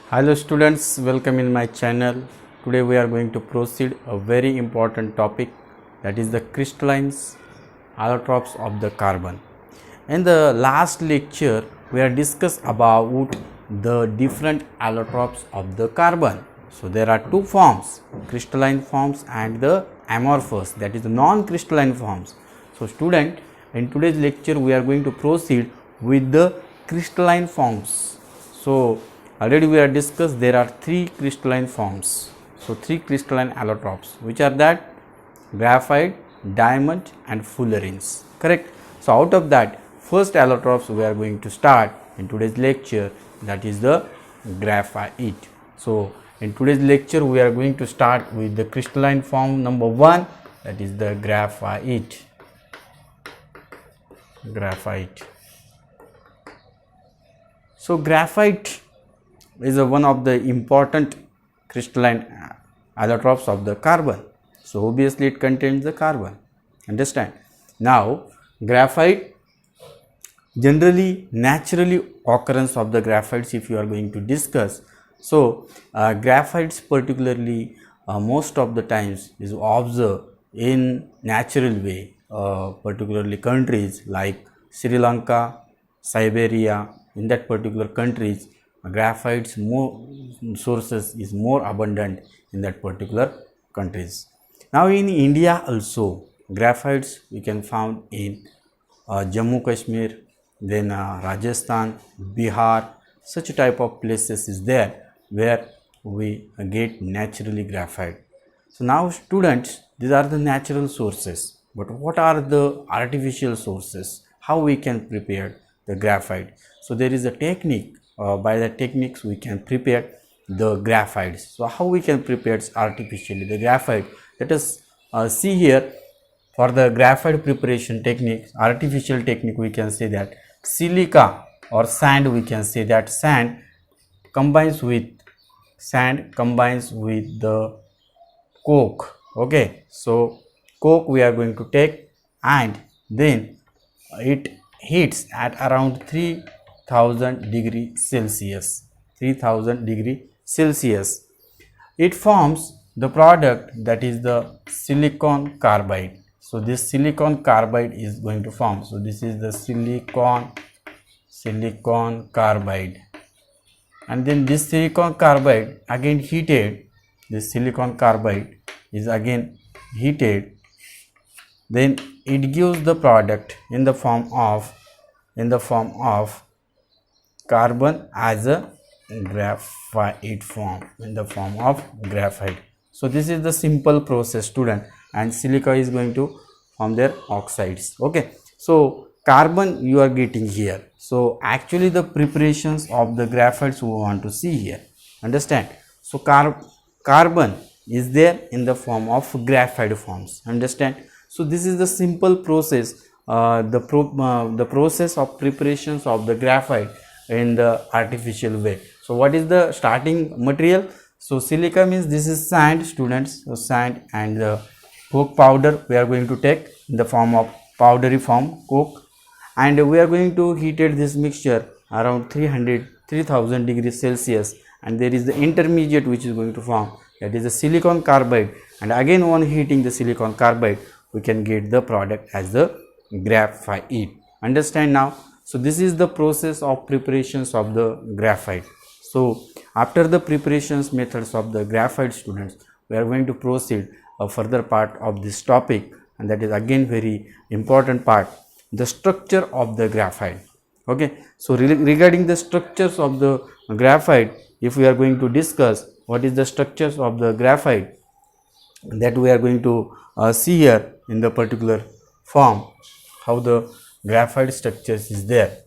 Hello students, welcome in my channel. Today we are going to proceed a very important topic, that is the crystalline allotropes of the carbon. In the last lecture we are discussed about the different allotropes of the carbon. So there are two forms, crystalline forms and the amorphous, that is the non-crystalline forms. So student, in today's lecture we are going to proceed with the crystalline forms. So already we have discussed there are three crystalline forms. So three crystalline allotropes, which are that graphite, diamond and fullerenes, correct. So out of that, first allotropes we are going to start in today's lecture, that is the graphite. So in today's lecture we are going to start with the crystalline form number 1, that is the graphite. So graphite is one of the important crystalline allotropes of the carbon. So obviously it contains the carbon, understand. Now graphite, generally naturally occurrence of the graphites if you are going to discuss. So graphites particularly most of the times is observed in natural way, particularly countries like Sri Lanka, Siberia. In that particular countries, graphites more sources is more abundant in that particular countries. Now in India also graphites we can found in Jammu Kashmir, then Rajasthan, Bihar, such type of places is there where we get naturally graphite. So now students, these are the natural sources, but what are the artificial sources? How we can prepare the graphite? So there is a technique, by the techniques we can prepare the graphites. So how we can prepare artificially the graphite? Let us see here. For the graphite preparation technique, artificial technique, we can say that silica or sand, we can say that sand combines with the coke. Okay, so coke we are going to take and then it heats at around 3000 degree Celsius. 3000 degree Celsius. It forms the product, that is the silicon carbide. So this silicon carbide is going to form. So this is the silicon carbide, and then this silicon carbide again heated. This silicon carbide is again heated. Then it gives the product in the form of carbon as a graphite form, in the form of graphite. So this is the simple process, student, and silica is going to form their oxides. Okay, so carbon you are getting here. So actually the preparations of the graphites we want to see here, understand. So carbon is there in the form of graphite forms, understand. So this is the simple process, the process of preparations of the graphite in the artificial way. So what is the starting material? So silica means this is sand, students. So sand and the coke powder we are going to take in the form of powdery form, coke, and we are going to heated this mixture around 3000 degrees Celsius, and there is the intermediate which is going to form, that is the silicon carbide, and again on heating the silicon carbide we can get the product as the graphite, understand now. So this is the process of preparations of the graphite. So after the preparations methods of the graphite, students, we are going to proceed a further part of this topic, and that is again very important part, the structure of the graphite. Okay, so regarding the structures of the graphite, if we are going to discuss what is the structures of the graphite, that we are going to see here in the particular form, how the graphite structures is there.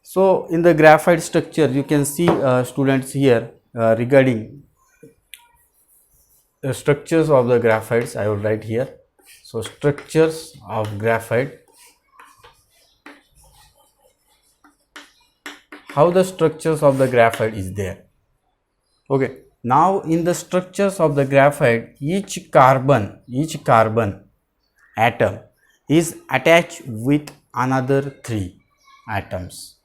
So in the graphite structure you can see students here regarding the structures of the graphites, I will write here. So structures of graphite, how the structures of the graphite is there. Okay, now in the structures of the graphite, each carbon atom is attached with another 3 atoms.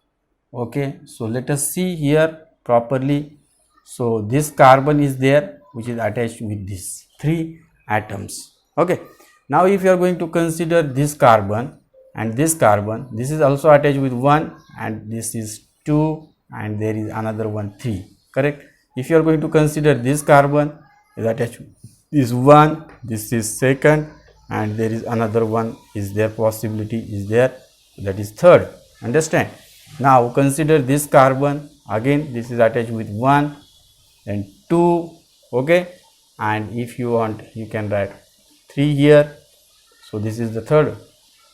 Okay, so let us see here properly. So this carbon is there which is attached with these three atoms. Okay, now if you are going to consider this carbon and this carbon, this is also attached with 1 and this is 2 and there is another one 3, correct. If you are going to consider this carbon is attached with this 1, this is second and there is another one is there, possibility is there, that is third, understand. Now consider this carbon, again this is attached with 1 and 2, okay, and if you want you can write 3 here, so this is the third.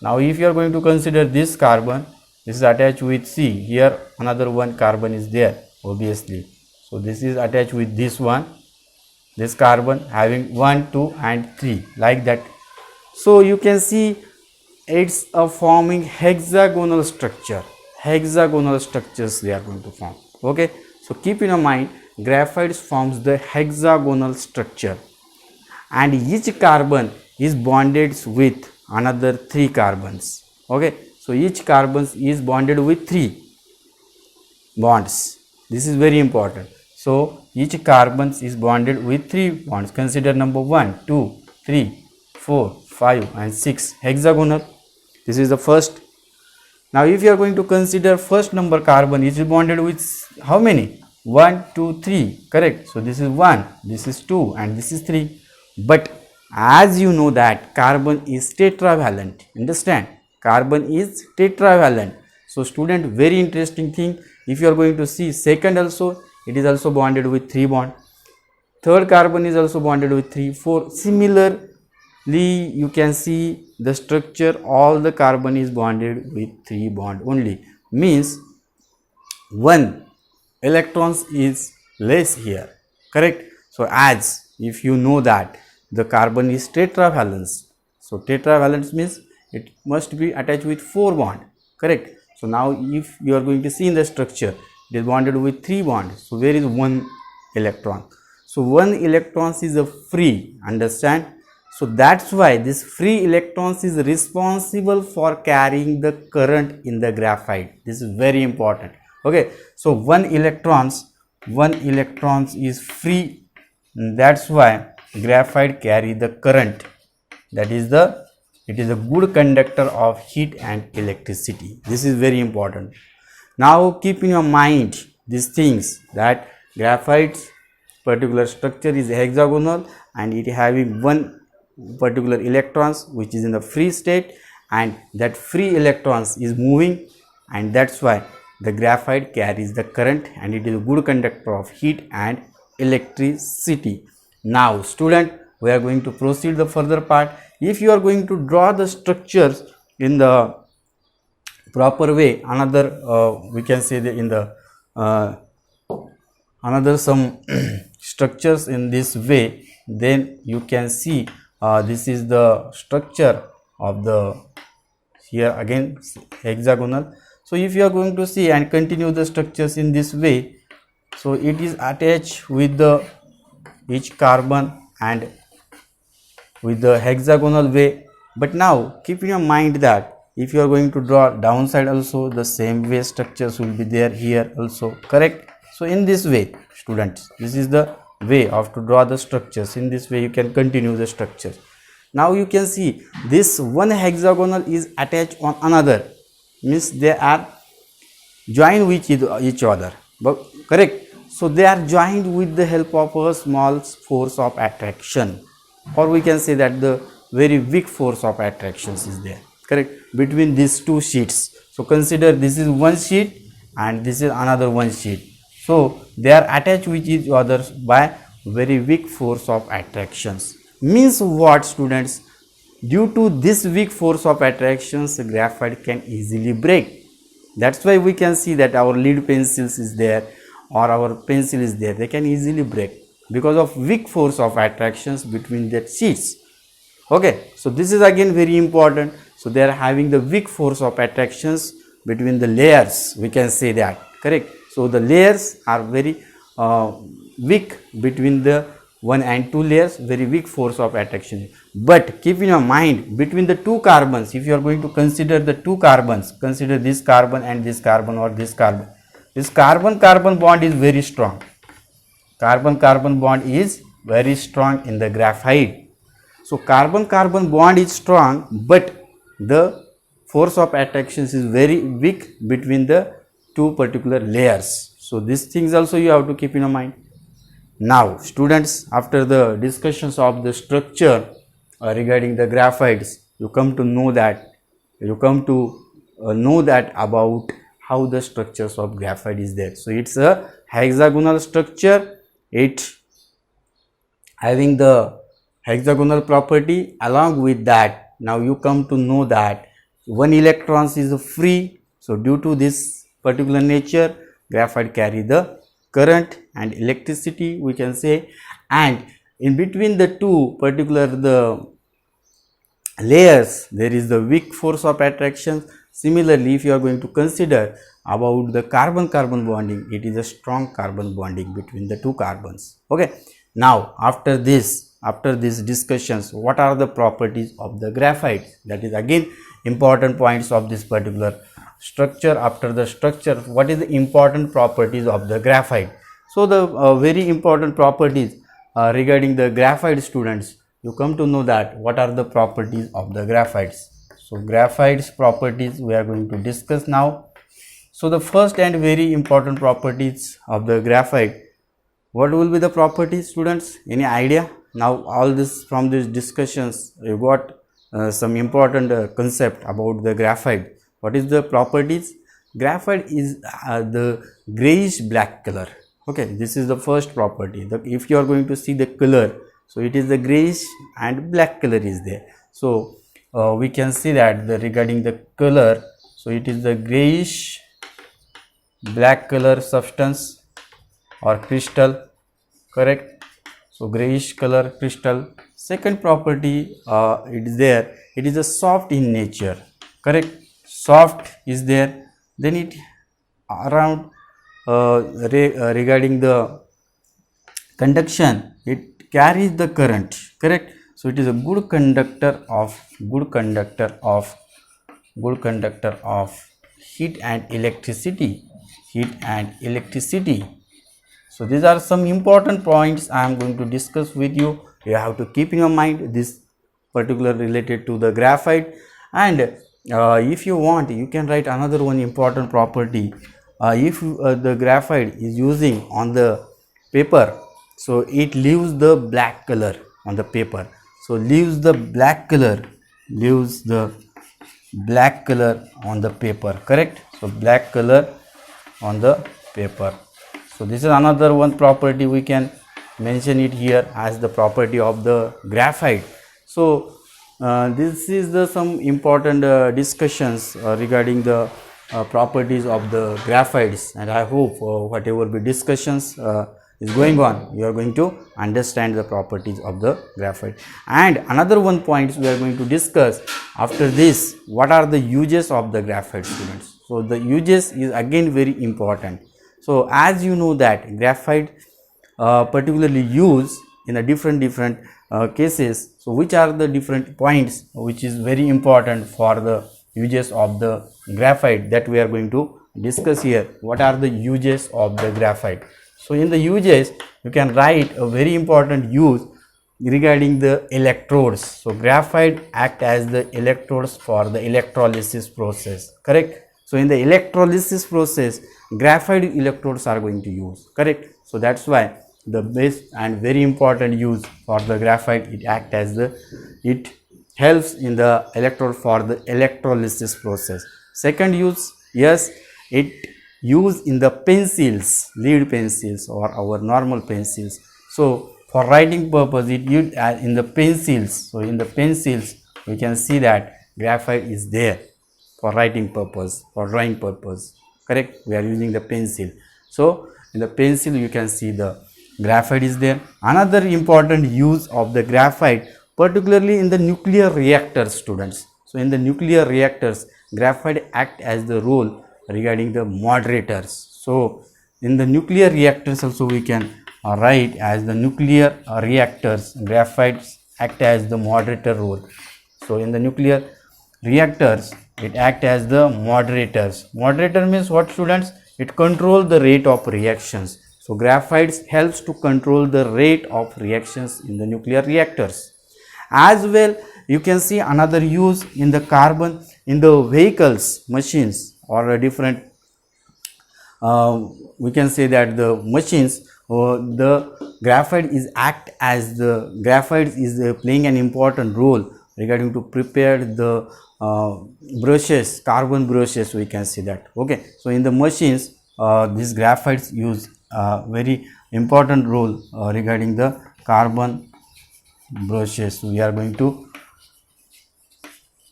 Now if you are going to consider this carbon, this is attached with C, here another one carbon is there obviously, so this is attached with this one, this carbon having 1, 2 and 3 like that. So you can see it's a forming hexagonal structure, hexagonal structures they are going to form. Okay, so keep in your mind graphite forms the hexagonal structure and each carbon is bonded with another 3 carbons. Okay, so each carbon is bonded with 3 bonds, this is very important. So each carbon is bonded with 3 bonds, consider number 1, 2, 3, 4, 5 and 6 hexagonal, this is the first. Now if you are going to consider first number carbon, it is bonded with how many? 1, 2, 3, correct. So this is 1, this is 2 and this is 3. But as you know that carbon is tetravalent, understand, carbon is tetravalent. So student, very interesting thing, if you are going to see second also, it is also bonded with 3 bond, third carbon is also bonded with 3, 4. Similarly you can see the structure, all the carbon is bonded with 3 bond only, means 1 electrons is less here, correct. So as if you know that the carbon is tetravalence, so tetravalence means it must be attached with 4 bond, correct. So now if you are going to see in the structure, it is bonded with 3 bonds, so where is 1 electron? So 1 electron is a free, understand. So that's why this free electrons is responsible for carrying the current in the graphite, this is very important. Okay, so 1 electrons is free, that's why graphite carry the current, that is the, it is a good conductor of heat and electricity, this is very important. Now keep in your mind these things, that graphite's particular structure is hexagonal and it having 1 particular electrons which is in the free state and that free electrons is moving, and that's why the graphite carries the current and it is a good conductor of heat and electricity. Now student, we are going to proceed the further part. If you are going to draw the structures in the proper way, another we can say that in the another some structures in this way, then you can see this is the structure of the, here again hexagonal. So if you are going to see and continue the structures in this way, so it is attached with the each carbon and with the hexagonal way. But now keep in your mind that if you are going to draw downside also, the same way structures will be there here also, correct. So in this way students, this is the way of to draw the structures, in this way you can continue the structures. Now you can see this one hexagonal is attached on another, means they are joined with each other, but correct. So they are joined with the help of a small force of attraction, or we can say that the very weak force of attraction is there, correct, between these two sheets. So consider this is one sheet and this is another one sheet, so they are attached with each other by very weak force of attractions. Means what students, due to this weak force of attractions graphite can easily break. That's why we can see that our lead pencils is there or our pencil is there, they can easily break because of weak force of attractions between the sheets. Okay, so this is again very important. So they are having the weak force of attractions between the layers, we can say that, correct. So the layers are very weak between the 1 and 2 layers, very weak force of attraction. But keep in your mind, between the two carbons, if you are going to consider the two carbons, consider this carbon and this carbon, or this carbon bond is very strong. Carbon bond is very strong in the graphite. So carbon bond is strong, but the force of attraction is very weak between the two particular layers. So these things also you have to keep in your mind. Now students, after the discussions of the structure regarding the graphites, you come to know that about how the structures of graphite is there. So it's a hexagonal structure, it having the hexagonal property. Along with that, now you come to know that one electron is free. So due to this particular nature, graphite carry the current and electricity, we can say, and in between the two particular the layers there is the weak force of attraction. Similarly, if you are going to consider about the carbon bonding, it is a strong carbon bonding between the two carbons. Okay, now after these discussions, what are the properties of the graphite? That is again important points of this particular structure. After the structure, what is the important properties of the graphite? So the very important properties regarding the graphite, students, you come to know that what are the properties of the graphites. So graphite's properties we are going to discuss now. So the first and very important properties of the graphite, what will be the properties, students? Any idea? Now all this, from these discussions you got some important concept about the graphite. What is the properties? Graphite is the grayish black color. Okay, this is the first property. If you are going to see the color, so it is the grayish and black color is there. So we can see that regarding the color, so it is the grayish black color substance or crystal, correct? So grayish color crystal. Second property it is there, it is a soft in nature, correct? Soft is there. Then it around regarding the conduction, it carries the current, correct? So it is a good conductor of heat and electricity. So these are some important points I am going to discuss with you. You have to keep in your mind this particular related to the graphite. And if you want, you can write another one important property. If the graphite is using on the paper, so it leaves the black color on the paper. So leaves the black color on the paper, correct? So black color on the paper. So this is another one property, we can mention it here as the property of the graphite. So this is the some important discussions regarding the properties of the graphites, and I hope whatever the discussions is going on, you are going to understand the properties of the graphite. And another one point we are going to discuss after this, what are the uses of the graphite, students? So the uses is again very important. So as you know that graphite particularly used in a different cases. So which are the different points which is very important for the uses of the graphite, that we are going to discuss here. What are the uses of the graphite? So in the uses, you can write a very important use regarding the electrodes. So graphite act as the electrodes for the electrolysis process, correct? So in the electrolysis process, graphite electrodes are going to use, correct? So that's why the best and very important use for the graphite, it act as it helps in the electrode for the electrolysis process. Second use, yes, it used in the pencils, lead pencils or our normal pencils. So for writing purpose, it used in the pencils. So in the pencils, we can see that graphite is there for writing purpose, for drawing purpose, correct? We are using the pencil. So in the pencil, you can see the graphite is there. Another important use of the graphite, particularly in the nuclear reactors, students. So in the nuclear reactors, graphite act as the role regarding the moderators. So in the nuclear reactors also we can right as the nuclear reactors, graphites act as the moderator role. So in the nuclear reactors, it act as the moderators. Moderator means what, students? It control the rate of reactions. So graphites helps to control the rate of reactions in the nuclear reactors. As well, you can see another use in the carbon in the vehicles, machines, or a different we can say that the machines, the graphite is act as the graphite is playing an important role regarding to prepare the brushes, carbon brushes, we can see that. Okay, so in the machines, these graphites use very important role regarding the carbon brushes we are going to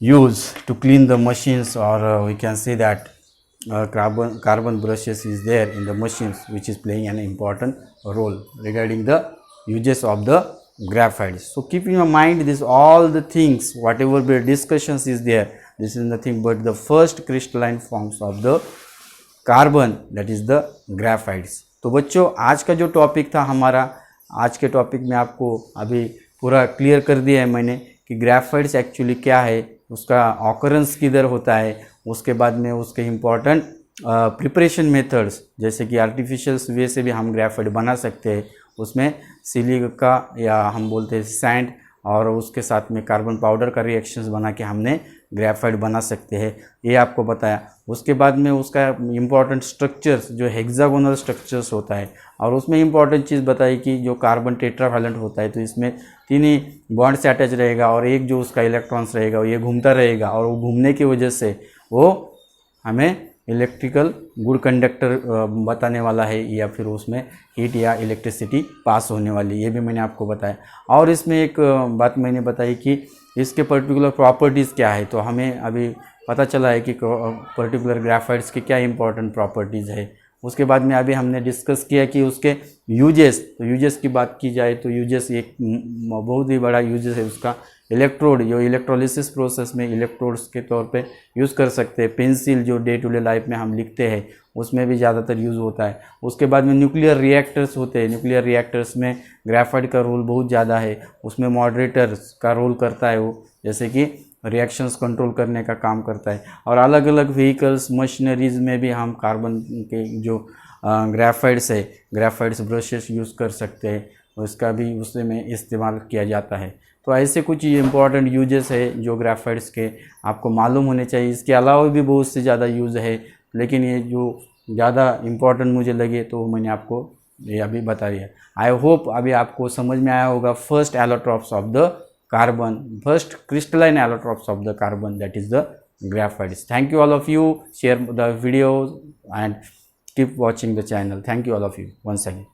use to clean the machines, or we can say that carbon brushes is there in the machines, which is playing an important role regarding the uses of the graphite. So keep in your mind this, all the things whatever the discussions is there, this is nothing but the first crystalline forms of the carbon, that is the graphites. तो बच्चों आज का जो topic था हमारा, आज के topic में आपको अभी पूरा क्लियर कर दिया है मैंने कि ग्राफाइट्स एक्चुअली क्या है, उसका ऑकरेंस किधर होता है, उसके बाद में उसके इम्पॉर्टेंट प्रिपरेशन मेथड्स, जैसे कि आर्टिफिशियल वे से भी हम ग्राफाइट बना सकते हैं, उसमें सिलिका या हम बोलते हैं सैंड और उसके साथ में कार्बन पाउडर का रिएक्शंस बना के हमने ग्राफाइट बना सकते हैं, ये आपको बताया. उसके बाद में उसका इम्पॉर्टेंट स्ट्रक्चर्स जो हेक्सागोनल स्ट्रक्चर्स होता है, और उसमें इम्पॉर्टेंट चीज़ बताई कि जो कार्बन टेट्रावैलेंट होता है तो इसमें 3 ही बॉन्ड से अटैच रहेगा और एक जो उसका इलेक्ट्रॉन्स रहेगा ये घूमता रहेगा, और वो घूमने की वजह से वो हमें इलेक्ट्रिकल गुड कंडक्टर बताने वाला है, या फिर उसमें हीट या इलेक्ट्रिसिटी पास होने वाली, ये भी मैंने आपको बताया. और इसमें एक बात मैंने बताई कि इसके पर्टिकुलर प्रॉपर्टीज़ क्या है, तो हमें अभी पता चला है कि पर्टिकुलर ग्राफाइट्स की क्या इंपॉर्टेंट प्रॉपर्टीज़ है. उसके बाद में अभी हमने डिस्कस किया कि उसके यूजेस, तो यूजेस की बात की जाए तो यूजेस एक बहुत ही बड़ा यूजेस है उसका, इलेक्ट्रोड, जो इलेक्ट्रोलिसिस प्रोसेस में इलेक्ट्रोड्स के तौर पे यूज़ कर सकते हैं. पेंसिल जो डे टू डे लाइफ में हम लिखते हैं उसमें भी ज़्यादातर यूज़ होता है. उसके बाद में न्यूक्लियर रिएक्टर्स होते हैं, न्यूक्लियर रिएक्टर्स में ग्राफाइट का रोल बहुत ज़्यादा है, उसमें मॉडरेटर्स का रोल करता है वो, जैसे कि रिएक्शंस कंट्रोल करने का काम करता है. और अलग अलग व्हीकल्स, मशीनरीज में भी हम कार्बन के जो ग्राफाइट्स है, ग्राफाइट्स ब्रशेस यूज़ कर सकते हैं, उसका भी उससे में इस्तेमाल किया जाता है. तो ऐसे कुछ इंपॉर्टेंट यूजेस है जो ग्राफाइट्स के आपको मालूम होने चाहिए. इसके अलावा भी बहुत से ज़्यादा यूज़ है, लेकिन ये जो ज़्यादा इम्पॉर्टेंट मुझे लगे तो मैंने आपको ये अभी बता दिया. आई होप अभी आपको समझ में आया होगा first allotropes of the carbon, first crystalline allotropes of the carbon, that is the graphites. Thank you all of you. Share the videos and keep watching the channel. Thank you all of you once again.